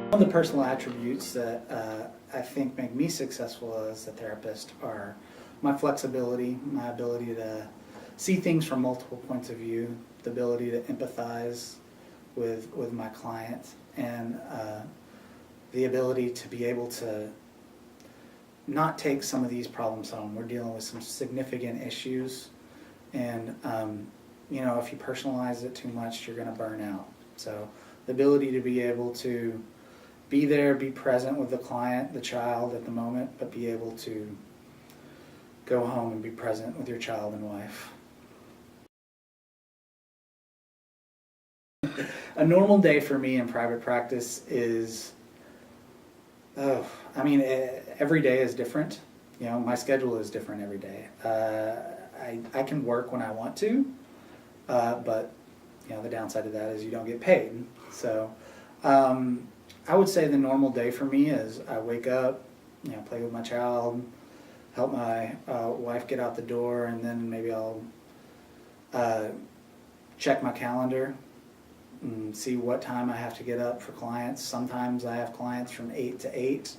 One of the personal attributes that I think make me successful as a therapist are my flexibility, my ability to see things from multiple points of view, the ability to empathize with my client, and the ability to be able to not take some of these problems home. We're dealing with some significant issues, and you know, if you personalize it too much, you're going to burn out. So the ability to be able to be there, be present with the client, the child at the moment, but be able to go home and be present with your child and wife. A normal day for me in private practice is, every day is different. You know, my schedule is different every day. I can work when I want to, but you know, the downside of that is you don't get paid. So I would say the normal day for me is I wake up, you know, play with my child, help my wife get out the door, and then maybe I'll check my calendar and see what time I have to get up for clients. Sometimes I have clients from 8 to 8.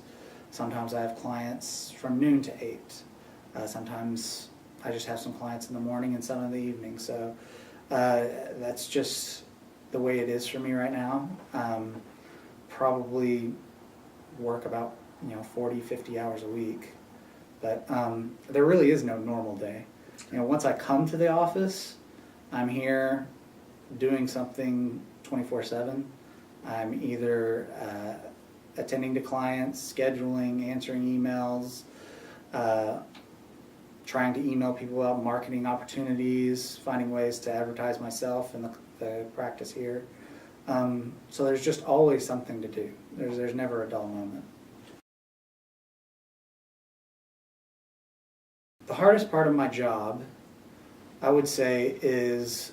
Sometimes I have clients from noon to 8. Sometimes I just have some clients in the morning and some in the evening. So that's just the way it is for me right now. Probably work about 40, 50 hours a week. But there really is no normal day. You know, once I come to the office, I'm here doing something 24/7. I'm either attending to clients, scheduling, answering emails, trying to email people about marketing opportunities, finding ways to advertise myself in the practice here. So there's just always something to do. There's never a dull moment. The hardest part of my job, I would say, is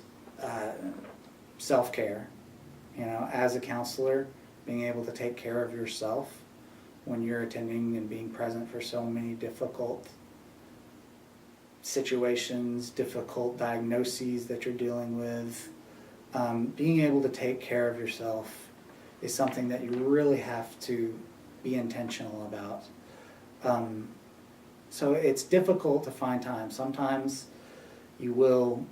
self-care. You know, as a counselor, being able to take care of yourself when you're attending and being present for so many difficult situations, difficult diagnoses that you're dealing with. Being able to take care of yourself is something that you really have to be intentional about. So it's difficult to find time. Sometimes you will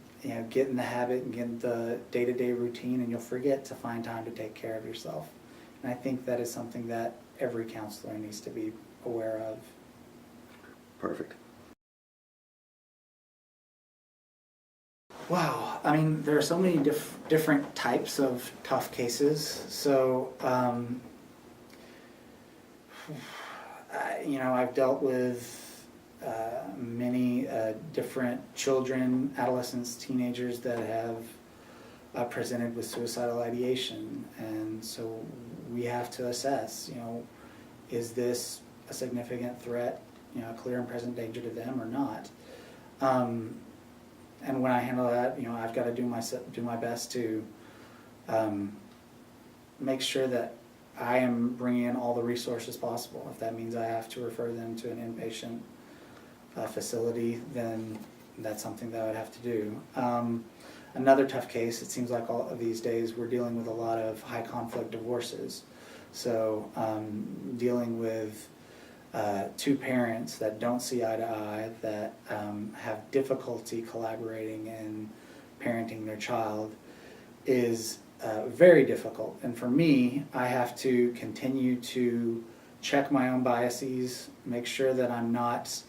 get in the habit and get in the day-to-day routine, and you'll forget to find time to take care of yourself. And I think that is something that every counselor needs to be aware of. Perfect. Wow, I mean, there are so many different types of tough cases. So, I've dealt with many different children, adolescents, teenagers that have presented with suicidal ideation, and so we have to assess, is this a significant threat, a clear and present danger to them or not? And when I handle that, I've got to do my best to make sure that I am bringing in all the resources possible. If that means I have to refer them to an inpatient facility, then that's something that I would have to do. Another tough case, it seems like all of these days we're dealing with a lot of high conflict divorces. So dealing with two parents that don't see eye to eye, that have difficulty collaborating and parenting their child is very difficult. And for me, I have to continue to check my own biases, make sure that I'm not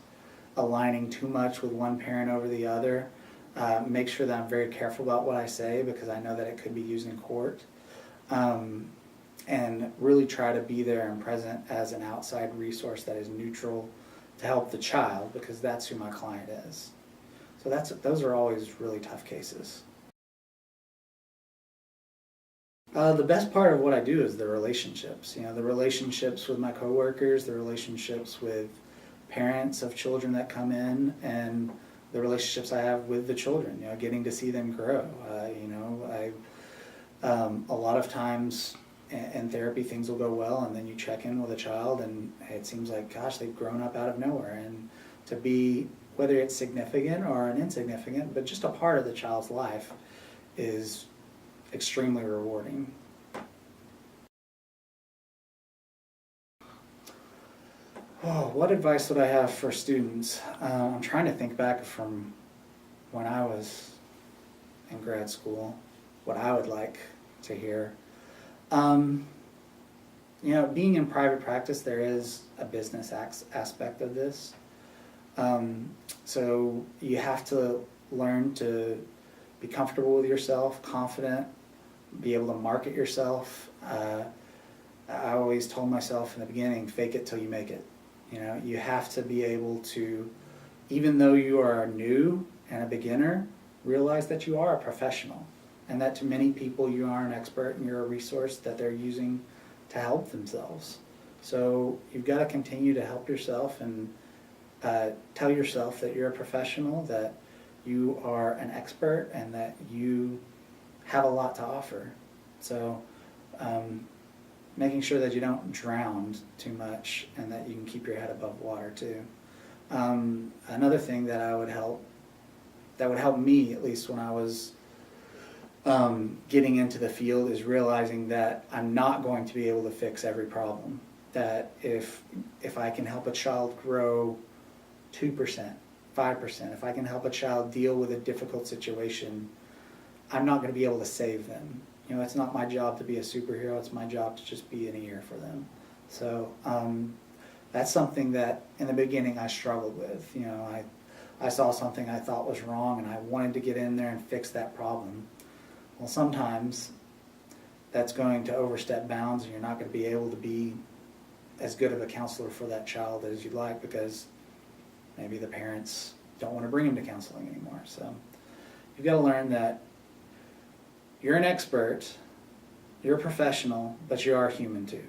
aligning too much with one parent over the other, make sure that I'm very careful about what I say because I know that it could be used in court, and really try to be there and present as an outside resource that is neutral to help the child, because that's who my client is. So those are always really tough cases. The best part of what I do is the relationships. The relationships with my coworkers, the relationships with parents of children that come in, and the relationships I have with the children. Getting to see them grow. A lot of times in therapy, things will go well, and then you check in with a child, and it seems like, gosh, they've grown up out of nowhere. And to be, whether it's significant or an insignificant, but just a part of the child's life, is extremely rewarding. Oh, what advice would I have for students? I'm trying to think back from when I was in grad school, what I would like to hear. Um, Being in private practice, there is a business aspect of this. So you have to learn to be comfortable with yourself, confident, be able to market yourself. I always told myself in the beginning, fake it till you make it. You have to be able to, even though you are new and a beginner, realize that you are a professional and that to many people you are an expert and you're a resource that they're using to help themselves. So you've got to continue to help yourself and tell yourself that you're a professional, that you are an expert, and that you have a lot to offer. So making sure that you don't drown too much and that you can keep your head above water too. Another thing that would help me, at least when I was getting into the field, is realizing that I'm not going to be able to fix every problem. That if I can help a child grow 2%, 5%, if I can help a child deal with a difficult situation, I'm not going to be able to save them. It's not my job to be a superhero, it's my job to just be an ear for them. So that's something that in the beginning I struggled with. I saw something I thought was wrong and I wanted to get in there and fix that problem. Well, sometimes that's going to overstep bounds and you're not going to be able to be as good of a counselor for that child as you'd like because maybe the parents don't want to bring them to counseling anymore. So you've got to learn that you're an expert, you're a professional, but you are human too.